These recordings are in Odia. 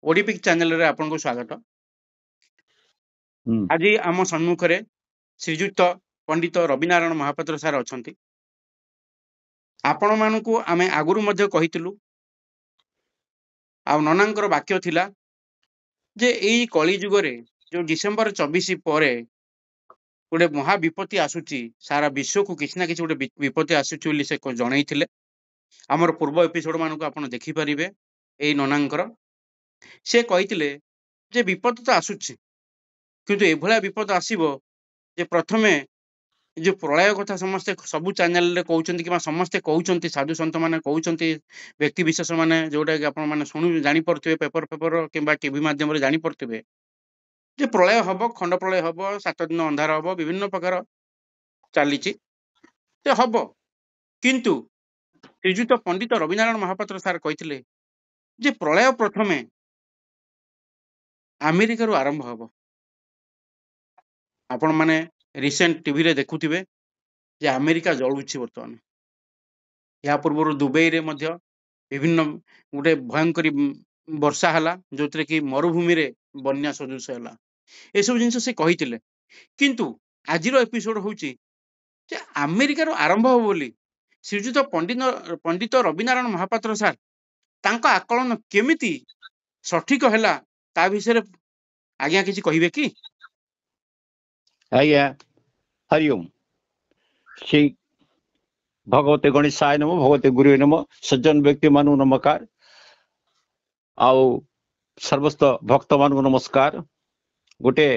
ओडीपिक चैनल रे आपन को स्वागत। हम्म, आज आम सम्मुख में श्रीजुक्त पंडित रविनारायण महापात्र सार अछंती। आपण मानकु आमे आगुरु मध्य कहितलु आ ननांकर वाक्य थिला जे एई कली जुगरे जो डिसेंबर 24 परे गोटे महा विपत्ति आसुची सारा विश्व को किसी ना किसी गोटे विपत्ति आसुची बोली से जनईथिले। आमर पूर्व एपिसोड मानकु आपण देखि परिबे एई ननांकर से कहिथिले जे विपत्ति तो आसुची किंतु एभला विपद आसीबो जे प्रथमे जो प्रलय कथा समस्ते सबु चैनल रे कहउचंती कि समस्ते कहउचंती साधु संत माने कहउचंती व्यक्ति विशेष माने जोटा कि आपण माने सुनु जानि परथिबे पेपर किंबा टीवी माध्यम रे जानि परथिबे जे प्रलय हबो खंड प्रलय हबो 7 दिन अंधार हबो विभिन्न प्रकार चालीची ते हबो। किंतु श्रीजुत पंडित रविनारायण महापात्र सार कहिथिले जे प्रलय प्रथमे अमेरिका रु आरंभ हबो। आपण माने रिसेंट टीवी रे देखुथिबे जे अमेरिका जळुछि वर्तमान। या पूर्व दुबई रे मध्य विभिन्न गोटे भयंकरी वर्षा हला जोतरे कि मरुभूमि रे बन्या सदृश हला। ए सब जिंस से कहिथिले किंतु आजिर एपिसोड होउछि जे अमेरिका रो आरंभ हो बोली श्रीजुत पंडित रविनारायण महापात्र सार तांका आकलन केमिति सठिक हला ता विषय आज्ञा किछि कहिबे कि? आज्ञा हरिओम। श्री भगवते गणेशाय नमो, भगवते गुरुवे नमो, सज्जन व्यक्ति मानु नमस्कार, आउ सर्वस्त भक्त मानु नमस्कार। गोटे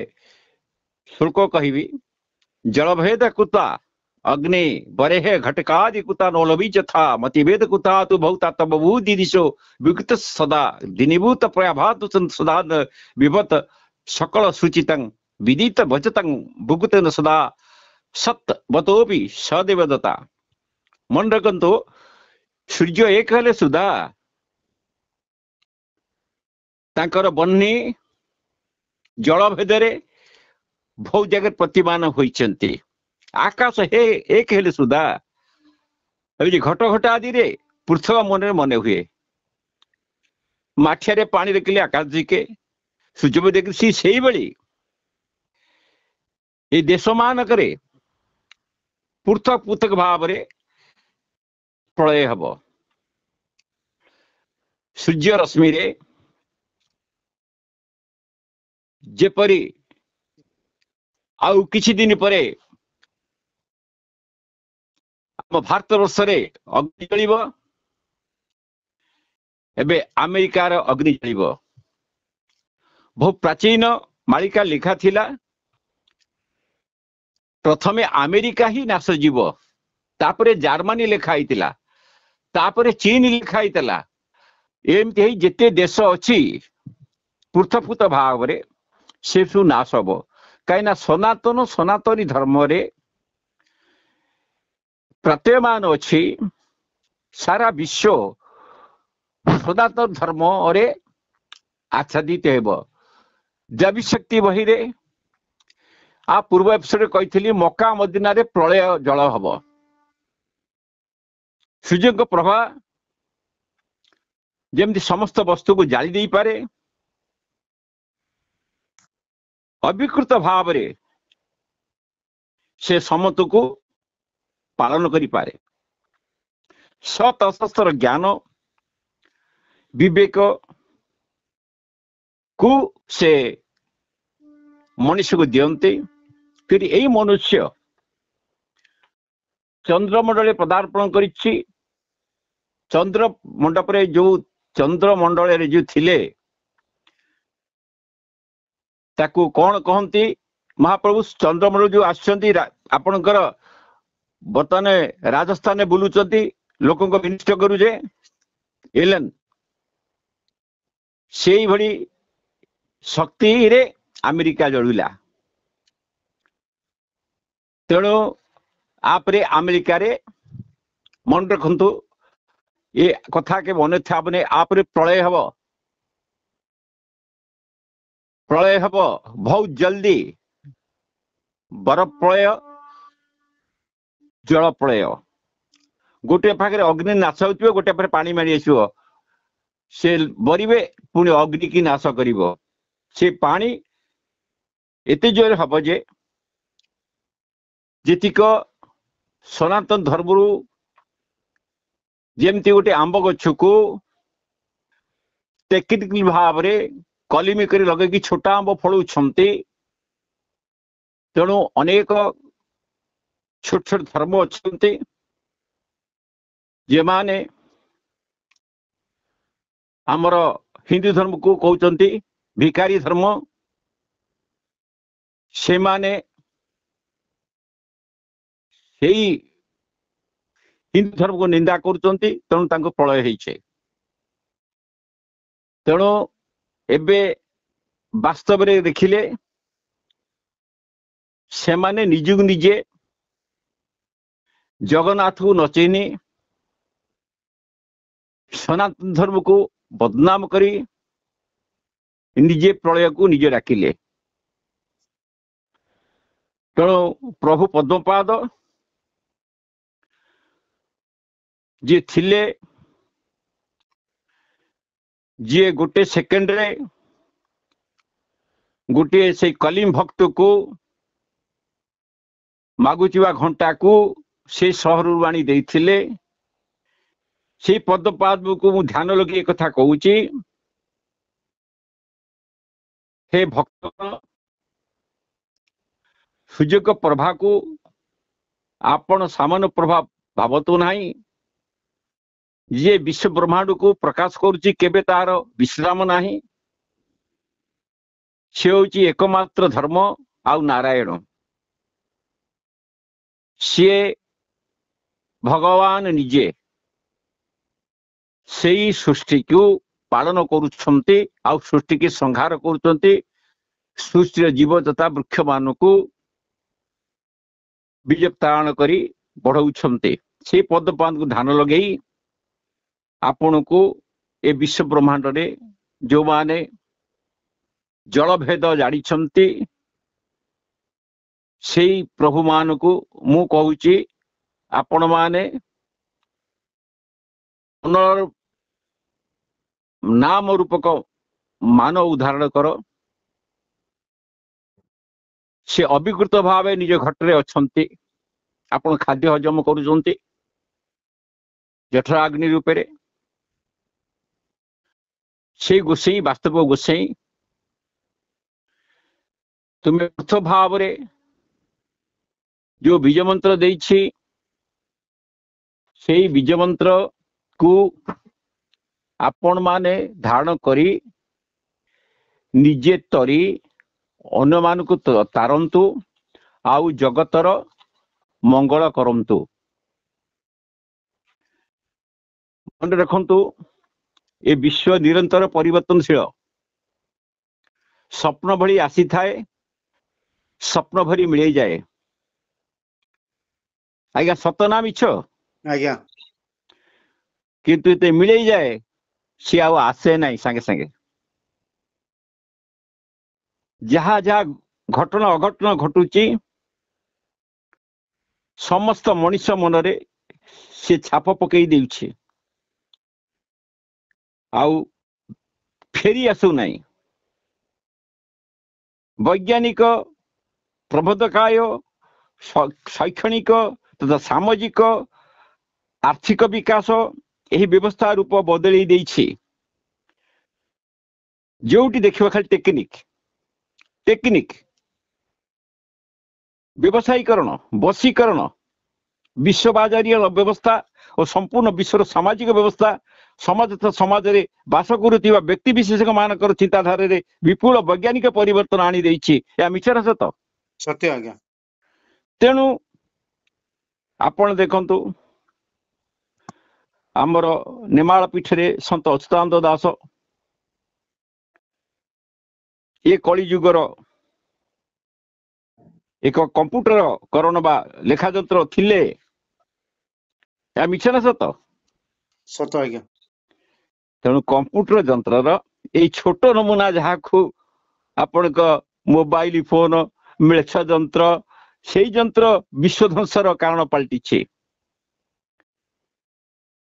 श्लोक कहिबी, जलभेद कुता अग्नि बरेहे घटकादि कुता नोलवी जथा मतिभेद कुता तु बहुता तब बुद्धि दिशो विकृत सदा दिनिभूत प्रयाभात सदा विभत सकल सुचितं विदित भजतं भुगतेन सदा सत बतोपि सदेवदता। मन रखंतो सूर्य एक हेले सुधा तांकर बन्नी जल भेदरे बहु जगह प्रतिमान होइचंती। आकाश हे एक हेले सुधा घट घट आदि रे पृथ्वी मन मने हुए। माठिया पानी देखिले आकाश दिके, सूर्य देखी से बड़ी ये देश मानक पृथक पृथक भाव रे प्रलय हब। सूर्य रश्मि रे जेपरी आउ किछि दिन परे आम भारत वर्ष रे अग्नि जलिब, एबे अमेरिकार अग्नि जलिब। बहु प्राचीन मालिका लिखा थिला प्रथमे अमेरिका ही नाश जीव, तापरे जर्मनी लिखा हितिला, तापरे चीन लिखा हितिला। एमती ही जेते देश अछि पृथक पृथक भाव रे से सु नाश हब। कहीं सनातन सनातनी धर्म रे प्रत्ययमान अछि सारा विश्व सनातन धर्म रे आच्छादित हेब। देवी शक्ति बही रे आ पूर्व एपिसोड कही मक्का मदीना रे प्रलय जल हब। सूर्य को प्रभा जेमती समस्त वस्तु को जाली दे पारे, अविकृत भाव रे से समत को पालन करि पारे। सत असतर ज्ञान विवेक को से मनुष्य को दियंते। फिर यही मनुष्य चंद्रमंडल पदार्पण करिछि। चंद्र मंडप रे जो चंद्रमंडल रे जो थिले ताकू कौन कहती महाप्रभु? चंद्रमंडल जो आछंती आपणकर बर्तमान राजस्थान बुलुचंती लोकों को विनिष्ट करूजे एलन से भली शक्ति रे अमेरिका जळुला। तेणु आपरे अमेरिका रे मन रखंतु ये कथा के मन था बने आपरे प्रलय हब। प्रलय हब बहुत जल्दी। बरफ प्रलय, जल प्रलय। गोटे पाखे अग्नि नाश हो, गोटे पाखे पानी मारी आसो। से बरिबे पुणी अग्नि की नाश करिवो से पानी एते जोर हब जे जेतिक सनातन धर्मरू जेमती गोटे आंब गछ को टेक्निकल भाव रे कलिमी करी लगे कि छोटा आंब फलुछंती तेणु अनेक छोट छोट धर्म अच्छे जे माने आमर हिंदू धर्म को कहते भिकारी धर्म से माने हिंदू धर्म को निंदा करुचंती तेणु तांको प्रलय होइछे। तेणु एबे वास्तव रे देखिले से माने निजुग निजे जगन्नाथ को नचेनी सनातन धर्म को बदनाम करी निजे प्रलय को निजे डाकिले। तेणु प्रभु पद्मपाद जी थिले जी गोटे सेकेंड रे गोटे से कलीम भक्त को मागुचिवा घंटा को से सहर आनी देथिले से पद्मपाद को मु ध्यान लगे एक कथा कहूची हे भक्त सूर्य को प्रभा को आपण सामान्य प्रभाव भावतु नहीं ये विश्व ब्रह्मांड को प्रकाश करुची केबे तार विश्राम नहीं से होची एकमात्र धर्म आउ नारायण सी भगवान निजे से सृष्टि को पालन करुछंती आउ सृष्टि की संहार करुछंती सृष्टि जीव तथा वृक्ष मान को बीज तारण करी बढ़ाउछंती से पद्मपाद को ध्यान लगे आपण को ए विश्व ब्रह्मांड रे जो माने जल भेद जानी से प्रभु मान को मु कहूची आपण माने नाम रूपक मान उदाहरण कर से अविकृत भाव निज घटरे अच्छे आपण खाद्य हजम करुचंती जठराग्नि रूपे से गोसाई वास्तव गोसाई तुम्हें अर्थ भाव रे जो बीज मंत्र देछि से बीज मंत्र को आपण माने धारण करी निजे तरी अन्य मान को तारंतु आउ जगतर मंगल करंतु। मन रखंतु ए विश्व निरंतर परिवर्तनशील स्वप्न भली आसी थाए स्वप्न भरी मिल जाए। आज्ञा सत ना मिछ आज्ञा किंतु ये मिल जाए सी आउ आसे नहीं संगे संगे जहा जहा घटना अघटना घटुची समस्त मनुष मनरे से छाप पकई देउछि आउ फेरी आसु नहीं। वैज्ञानिक प्रबोधकाय शैक्षणिक तथा सामाजिक आर्थिक विकास यही व्यवस्था रूप बदल देछि जोटी देखिबा खाली टेक्निक टेक्निक व्यवसायीकरण बशीकरण विश्व बाजारीय व्यवस्था और संपूर्ण विश्वर सामाजिक व्यवस्था समाज तथा समाज रे बास करुवा व्यक्ति विशेष मानकर चिंताधारा रे विपुल वैज्ञानिक परिवर्तन आनी देछि या मिछर सत सत्य आज्ञा। तेणु आपण देखंतु आमर निमाल पीठ रे संत अच्युतानंद दास ये कली युगर एक कंप्यूटर करण बा लेखा यंत्र थिले या मिछर सत सत आज्ञा। तेणु कंप्यूटर यंत्र ये छोट नमूना जहाँ को आपण मोबाइल फोन मिलछ यंत्र से यंत्र विश्व ध्वंसर कारण पलटि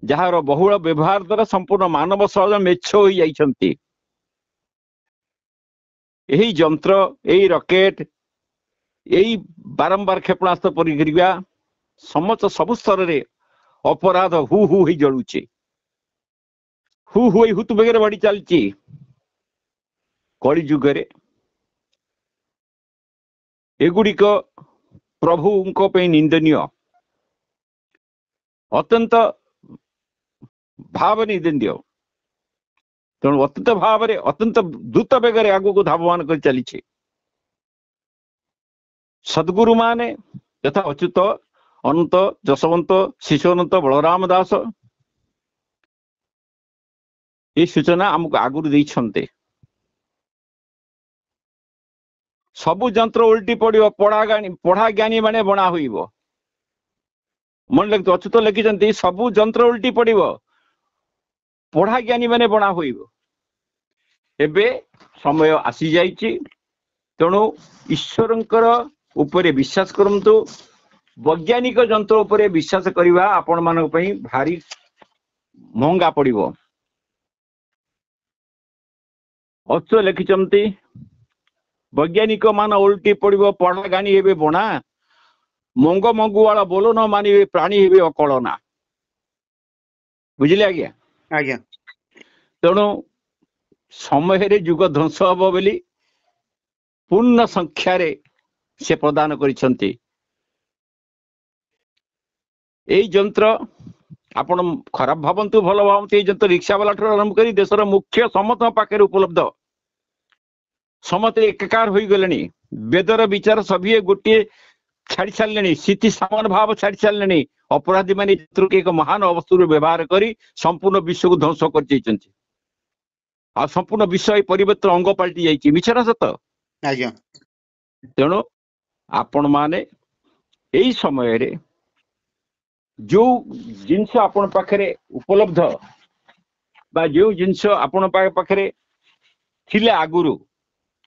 ଯାହାର ବହୁଳ ବ୍ୟବହାର ଦ୍ୱାରା ସମ୍ପୂର୍ଣ୍ଣ ମାନବ ସମାଜ ମେଛ ହୋଇଯାଇଛନ୍ତି। ଏହି ଯନ୍ତ୍ର, ଏହି ରକେଟ, ଏହି ବାରମ୍ବାର କ୍ଷେପଣାସ୍ତ୍ର ପରୀକ୍ଷା ସମସ୍ତ ସବୁ ସ୍ତରରେ ଅପରାଧ ହୁ ହୁ ହେଇ ଜଳୁଛି, ହୁ ହୁ ହେଇ ହୁତୁ ବେଗରେ ବଢି ଚାଲିଛି। କଳି ଯୁଗରେ ଏଗୁଡିକ ପ୍ରଭୁଙ୍କ ପାଇଁ ନିନ୍ଦନୀୟ, ଅତ୍ୟନ୍ତ ଭାବ ନିନ୍ଦନୀୟ। ତେଣୁ ଅତ୍ୟନ୍ତ ଭାବରେ ଅତ୍ୟନ୍ତ ଦ୍ରୁତ ବେଗରେ ଆଗକୁ ଧାବମାନ କରି ଚାଲିଛି। ସଦ୍ଗୁରୁ ମାନେ ଯଥା ଅଚ୍ୟୁତ, ଅନନ୍ତ, ଯଶବନ୍ତ, ଶିଶୁ ଅନନ୍ତ, ବଳରାମ ଦାସ এই ସୂଚନା ଆମକୁ ଆଗରୁ ଦେଇଛନ୍ତି। ସବୁ ଯନ୍ତ୍ର ଓଲଟି ପଡିବ, ପଢା ଜ୍ଞାନୀ ମାନେ ବଣା ହୋଇବ। ମନେ ଲେଖନ୍ତୁ, ଅଚ୍ୟୁତ ଲେଖିଛନ୍ତି ସବୁ ଯନ୍ତ୍ର ଓଲଟି ପଡିବ, ପଢା ଜ୍ଞାନୀ ମାନେ ବଣା ହୋଇବ। ଏବେ ସମୟ ଆସିଯାଇଛି, ତେଣୁ ଈଶ୍ୱରଙ୍କର ଉପରେ ବିଶ୍ୱାସ କରନ୍ତୁ। ବୈଜ୍ଞାନିକ ଯନ୍ତ୍ର ଉପରେ ବିଶ୍ୱାସ କରିବା ଆପଣ ମାନଙ୍କ ପାଇଁ ଭାରି ମହଙ୍ଗା ପଡିବ। ଅଚ୍ୟୁତ ଲେଖିଛନ୍ତି ବୈଜ୍ଞାନିକ ମାନ ଓଲଟି ପଡିବ, ପଢା ଜ୍ଞାନୀ ହେବେ ବଣା, ମଙ୍ଗ ମଙ୍ଗୁଆଳ ବୋଲ ନ ମାନିବେ ପ୍ରାଣୀ ହେବେ ଅକଳନା। ବୁଝିଲେ ଆଜ୍ଞା? ଆଜ୍ଞା। ତେଣୁ ସମୟରେ ଯୁଗ ଧ୍ୱଂସ ହବ ବୋଲି ପୂର୍ଣ୍ଣ ସଂଖ୍ୟାରେ ସେ ପ୍ରଦାନ କରିଛନ୍ତି। ଏଇ ଯନ୍ତ୍ର ଆପଣ ଖରାପ ଭାବନ୍ତୁ ଭଲ ଭାବନ୍ତୁ, ଏଇ ଯନ୍ତ୍ର ରିକ୍ସା ବାଲା ଠାରୁ ଆରମ୍ଭ କରି ଦେଶର ମୁଖ୍ୟ ସମସ୍ତଙ୍କ ପାଖରେ ଉପଲବ୍ଧ। ସମସ୍ତେ ଏକାକାର ହୋଇଗଲେଣି। ବେଦର ବିଚାର ସଭିଏ ଗୋଟିଏ ଛାଡି ସାରିଲେଣି, ସ୍ଥିତି ସମାନ ଭାବ ଛାଡି ସାରିଲେଣି। ଅପରାଧୀ ମାନେ ଏକ ମହାନ ଅବସ୍ଥାରୁ ବ୍ୟବହାର କରି ସମ୍ପୂର୍ଣ୍ଣ ବିଶ୍ୱକୁ ଧ୍ୱଂସ କରିଯାଇଛନ୍ତି। ଆଉ ସମ୍ପୂର୍ଣ୍ଣ ବିଶ୍ୱ ଏହି ପରିବର୍ତ୍ତନ ଅଙ୍ଗ ପାଲଟି ଯାଇଛି। ମିଛ ନା ସତ? ଆଜ୍ଞା। ତେଣୁ ଆପଣ ମାନେ ଏଇ ସମୟରେ ଯୋଉ ଜିନିଷ ଆପଣ ପାଖରେ ଉପଲବ୍ଧ ବା ଯୋଉ ଜିନିଷ ଆପଣ ପାଖରେ ଥିଲେ ଆଗରୁ,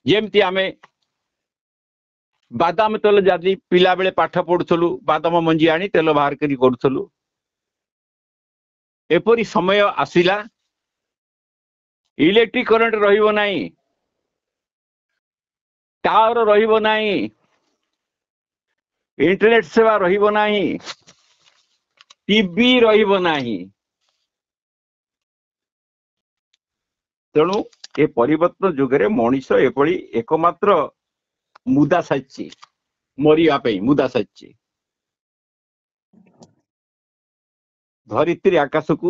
ଯେମିତି ଆମେ ବାଦାମ ତେଲ ଯଦି ପିଲା ବେଳେ ପାଠ ପଢୁଥିଲୁ, ବାଦାମ ମଞ୍ଜି ଆଣି ତେଲ ବାହାର କରି କରୁଥିଲୁ, ଏପରି ସମୟ ଆସିଲା ଇଲେକ୍ଟ୍ରିକ କରେଣ୍ଟ ରହିବ ନାହିଁ, ଟାୱାର ରହିବ ନାହିଁ, ଇଣ୍ଟରନେଟ ସେବା ରହିବ ନାହିଁ, ଟିଭି ରହିବ ନାହିଁ। ତେଣୁ ଏ ପରିବର୍ତ୍ତନ ଯୁଗରେ ମଣିଷ ଏଭଳି ଏକମାତ୍ର ମୁଦା ସାଜିଛି, ମରିବା ପାଇଁ ମୁଦା ସାଜିଛି। ଧରିତ୍ରୀ ଆକାଶକୁ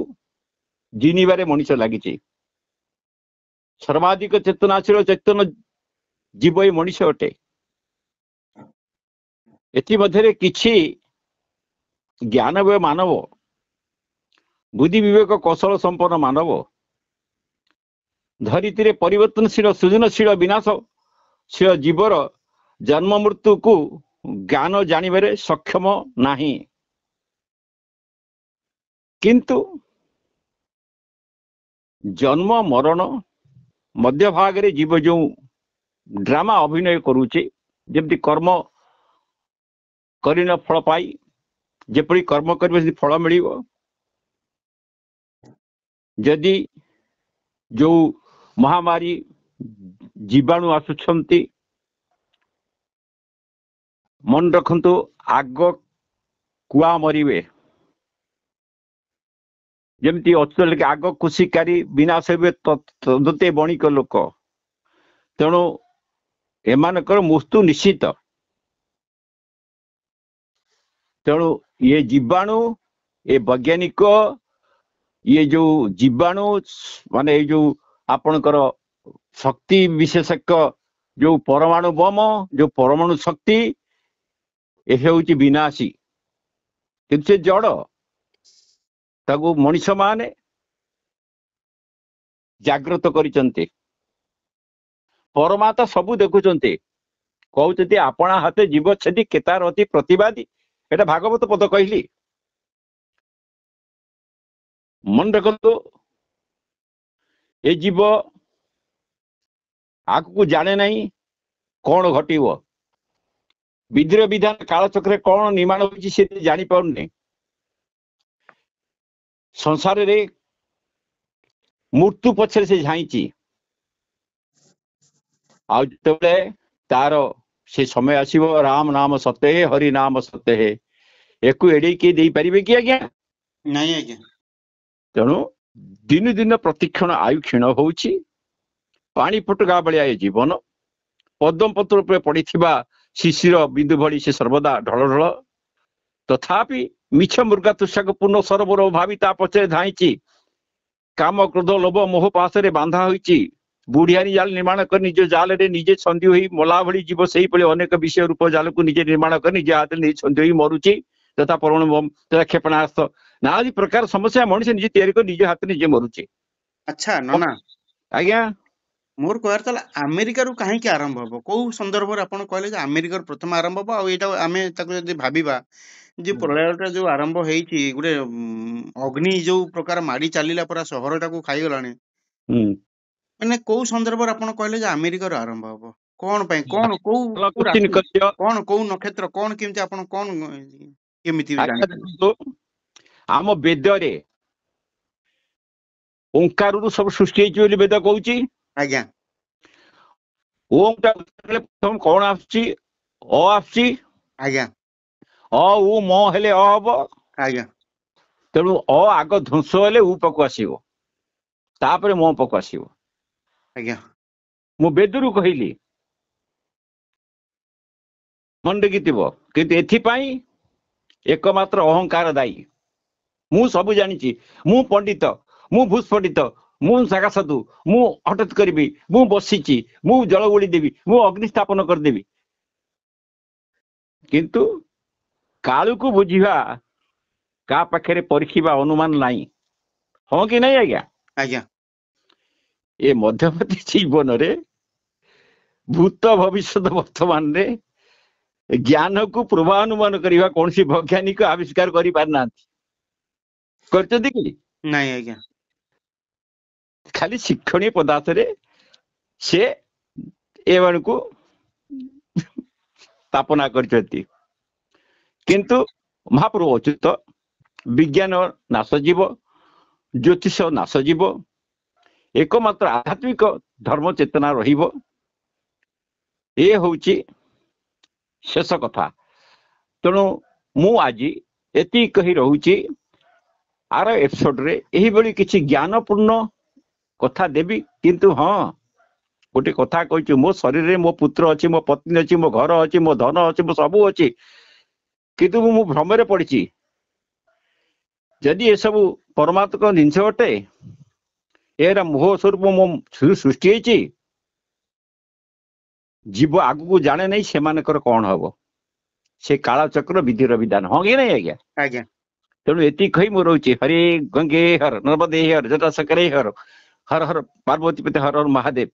ଜିନିବାରେ ମଣିଷ ଲାଗିଛି। ସର୍ବାଧିକ ଚେତନାଶୀଳ ଚୈତନ୍ୟ ଜୀବ ଏଇ ମଣିଷ ଅଟେ। ଏଥିମଧ୍ୟରେ କିଛି ଜ୍ଞାନବୟ ମାନବ, ବୁଦ୍ଧି ବିବେକ କୌଶଳ ସମ୍ପନ୍ନ ମାନବ ଧରିତ୍ରୀରେ ପରିବର୍ତ୍ତନଶୀଳ ସୃଜନଶୀଳ ବିନାଶଶୀଳ ଜୀବର ଜନ୍ମ ମୃତ୍ୟୁକୁ ଜ୍ଞାନ ଜାଣିବାରେ ସକ୍ଷମ ନାହିଁ। କିନ୍ତୁ ଜନ୍ମ ମରଣ ମଧ୍ୟଭାଗରେ ଜୀବ ଯେଉଁ ଡ୍ରାମା ଅଭିନୟ କରୁଛି, ଯେମିତି କର୍ମ କରିନ ଫଳ ପାଇ, ଯେପରି କର୍ମ କରିବେ ସେମିତି ଫଳ ମିଳିବ। ଯଦି ଯୋଉ ମହାମାରୀ ଜୀବାଣୁ ଆସୁଛନ୍ତି, ମନେ ରଖନ୍ତୁ ଆଗ କୁଆ ମରିବେ, ଯେମିତି ଅଚଳ ଆଗ କୁଶିକାରୀ ବିନାଶ ହେବେ ତଦତେ ବଣିକ ଲୋକ। ତେଣୁ ଏମାନଙ୍କର ମୃତ୍ୟୁ ନିଶ୍ଚିତ। ତେଣୁ ଇଏ ଜୀବାଣୁ, ଏ ବୈଜ୍ଞାନିକ, ଇଏ ଯୋଉ ଜୀବାଣୁ ମାନେ ଏଇ ଯୋଉ ଆପଣଙ୍କର ଶକ୍ତି ବିଶେଷକ ଯୋଉ ପରମାଣୁ ବୋମ, ଯୋଉ ପରମାଣୁ ଶକ୍ତି, ଏ ହେଉଛି ବିନାଶୀ। କିନ୍ତୁ ସେ ଜଡ, ତାକୁ ମଣିଷ ମାନେ ଜାଗ୍ରତ କରିଛନ୍ତି। ପରମାତ୍ମା ସବୁ ଦେଖୁଛନ୍ତି, କହୁଛନ୍ତି ଆପଣା ହାତେ ଜୀବ ଛେଦି କେତାର ଅତି ପ୍ରତିବାଦୀ। ଏଟା ଭାଗବତ ପଦ କହିଲି। ମନେ ରଖନ୍ତୁ ଏ ଜୀବ ଆଗକୁ ଜାଣେ ନାହିଁ କଣ ଘଟିବ, ବିଧିର ବିଧାନ କାଳଚକ୍ରରେ କଣ ନିର୍ମାଣ ହୋଇଛି ସେ ଜାଣିପାରୁନି। ସଂସାରରେ ମୃତ୍ୟୁ ପଛରେ ସେ ଝାଇଛି। ଆଉ ଯେତେବେଳେ ତାର ସେ ସମୟ ଆସିବ, ରାମ ନାମ ସତ୍ୟ ହେ, ହରି ନାମ ସତ୍ୟ ହେ, ଏକୁ ଏଡେଇ କିଏ ଦେଇପାରିବେ କି ଆଜ୍ଞା? ନାଇଁ ଆଜ୍ଞା। ତେଣୁ ଦିନୁ ଦିନ ପ୍ରତିକ୍ଷଣ ଆୟୁ କ୍ଷୀଣ ହଉଛି। ପାଣି ଫୁଟକା ଭଳିଆ ଏ ଜୀବନ। ପଦ୍ମ ପତ୍ର ଉପରେ ପଡିଥିବା ଶିଶିର ବିନ୍ଦୁ ଭଳି ସେ ସର୍ବଦା ଢଳ ଢଳ। ତଥାପି ମିଛ ମୃଗା ତୁଷାକ ପୂର୍ଣ୍ଣ ସରୋବର ଭାବି ତା ପଛରେ ଧାଇଁଛି। କାମ କ୍ରୋଧ ଲୋଭ ମୋହ ପାଶରେ ବାନ୍ଧା ହୋଇଛି। ବୁଢିଆରୀ ଜାଲ ନିର୍ମାଣ କରି ନିଜ ଜାଲରେ ନିଜେ ଛନ୍ଦି ହୋଇ ମଲା ଭଳି ଯିବ। ସେଇଭଳି ଅନେକ ବିଷୟ ରୂପ ଜାଲକୁ ନିଜେ ନିର୍ମାଣ କରି ନିଜ ହାତରେ ନିଜେ ଛନ୍ଦି ହୋଇ ମରୁଛି। ତଥା ପରମାଣୁ ବମ୍, ତଥା କ୍ଷେପଣାସ୍ତ୍ର, ନାନା ପ୍ରକାର ସମସ୍ୟା ମଣିଷ ନିଜେ ତିଆରି କରି ନିଜ ହାତରେ ନିଜେ ମରୁଛି। ଆଚ୍ଛା ନନା, ଆଜ୍ଞା ମୋର କହିବାର ତାହେଲେ ଆମେରିକାରୁ କାହିଁକି ଆରମ୍ଭ ହବ? କୋଉ ସନ୍ଦର୍ଭରେ ଆପଣ କହିଲେ ଯେ ଆମେରିକାରୁ ପ୍ରଥମ ଆରମ୍ଭ ହବ? ଆଉ ଏଇଟା ଆମେ ତାକୁ ଯଦି ଭାବିବା ଯେ ପ୍ରଳୟଟା ଯୋଉ ଆରମ୍ଭ ହେଇଛି, ଗୋଟେ ଅଗ୍ନି ଯୋଉ ପ୍ରକାର ମାଡି ଚାଲିଲା ପୁରା ସହରଟାକୁ ଖାଇଗଲାଣି, ହୁଁ ମାନେ କୋଉ ସନ୍ଦର୍ଭରେ ଆପଣ କହିଲେ ଯେ ଆମେରିକାରୁ ଆରମ୍ଭ ହବ? କଣ ପାଇଁ? କଣ କୋଉ ଭଲ କୋଉ କୋଶ୍ଚିନ୍ ରାଶି? କରିଛ। କଣ କୋଉ ନକ୍ଷତ୍ର? କଣ କେମିତି ଆପଣ କଣ କେମିତି ଆଜ୍ଞା ଜାଣିପାରିଲେ? ଦେଖନ୍ତୁ, ଆମ ବେଦରେ ଓଙ୍କାରରୁ ସବୁ ସୃଷ୍ଟି ହେଇଛି ବୋଲି ବେଦ କହୁଛି। ଆଜ୍ଞା ଓଂଟା ପ୍ରଥମ କଣ ଆସୁଛି? ଅ ଆସୁଛି। ଆଜ୍ଞା ଅ ଉ ମ ହେଲେ ଅ ହବ। ଆଜ୍ଞା ତେଣୁ ଅ ଆଗ ଧ୍ୱଂସ ହେଲେ ଉ ପାଖକୁ ଆସିବ, ତାପରେ ମ ପାଖକୁ ଆସିବ। ଆଜ୍ଞା ମୁଁ ବେଦରୁ କହିଲି, ମନେ ରଖିଥିବ। କିନ୍ତୁ ଏଥିପାଇଁ ଏକମାତ୍ର ଅହଙ୍କାର ଦାୟୀ। ମୁଁ ସବୁ ଜାଣିଛି, ମୁଁ ପଣ୍ଡିତ, ମୁଁ ଭୂସ୍ଫଣ୍ଡିତ, ମୁଁ ସାଗାସାଧୁ, ମୁଁ ହଠାତ୍ କରିବି, ମୁଁ ବସିଛି, ମୁଁ ଜଳ ଓଳିଦେବି, ମୁଁ ଅଗ୍ନି ସ୍ଥାପନ କରିଦେବି। କିନ୍ତୁ କାଳୁକୁ ବୁଝିବା କାହା ପାଖରେ ପରୀକ୍ଷିବା ଅନୁମାନ ନାହିଁ। ହଁ କି ନାଇଁ ଆଜ୍ଞା? ଆଜ୍ଞା ଏ ମଧ୍ୟବର୍ତ୍ତୀ ଜୀବନରେ ଭୂତ ଭବିଷ୍ୟତ ବର୍ତ୍ତମାନରେ ଜ୍ଞାନକୁ ପୂର୍ବାନୁମାନ କରିବା କୌଣସି ବୈଜ୍ଞାନିକ ଆବିଷ୍କାର କରିପାରିନାହାନ୍ତି। କରିଛନ୍ତି କି? ନାଇଁ ଆଜ୍ଞା ଖାଲି ଶିକ୍ଷଣୀୟ ପଦାର୍ଥରେ ସେ ଏମାନଙ୍କୁ ସ୍ଥାପନା କରିଛନ୍ତି। କିନ୍ତୁ ମହାପ୍ରଭୁ ଅଚ୍ୟୁତ, ବିଜ୍ଞାନ ନାଶ ଯିବ, ଜ୍ୟୋତିଷ ନାଶ ଯିବ, ଏକମାତ୍ର ଆଧ୍ୟାତ୍ମିକ ଧର୍ମ ଚେତନା ରହିବ। ଏ ହଉଛି ଶେଷ କଥା। ତେଣୁ ମୁଁ ଆଜି ଏତିକି କହି ରହୁଛି, ଆର ଏପିସୋଡରେ ଏହିଭଳି କିଛି ଜ୍ଞାନପୂର୍ଣ୍ଣ କଥା ଦେବି। କିନ୍ତୁ ହଁ, ଗୋଟେ କଥା କହିଛି, ମୋ ଶରୀରରେ ମୋ ପୁତ୍ର ଅଛି, ମୋ ପତ୍ନୀ ଅଛି, ମୋ ଘର ଅଛି, ମୋ ଧନ ଅଛି, ମୋ ସବୁ ଅଛି। କିନ୍ତୁ ମୁଁ ଭ୍ରମରେ ପଡିଛି। ଯଦି ଏସବୁ ପରମାତ୍ମକ ଜିନିଷ ଅଟେ, ଏହାର ମୋହ ସ୍ୱରୂପ ମୋ ସୃଷ୍ଟି ହେଇଛି, ଜୀବ ଆଗକୁ ଜାଣେ ନାହିଁ ସେମାନଙ୍କର କଣ ହବ। ସେ କାଳଚକ୍ର ବିଧିର ବିଧାନ। ହଁ କି ନାଇଁ ଆଜ୍ଞା? ଆଜ୍ଞା ତେଣୁ ଏତିକି କହି ମୁଁ ରହୁଛି। ହରି ଗଙ୍ଗେ ହର, ନର୍ମଦେ ହର, ଜଟାଶଙ୍କରେ ହର, ହର ହର ପାର୍ବତୀ ପତି, ହର ହର ମହାଦେବ।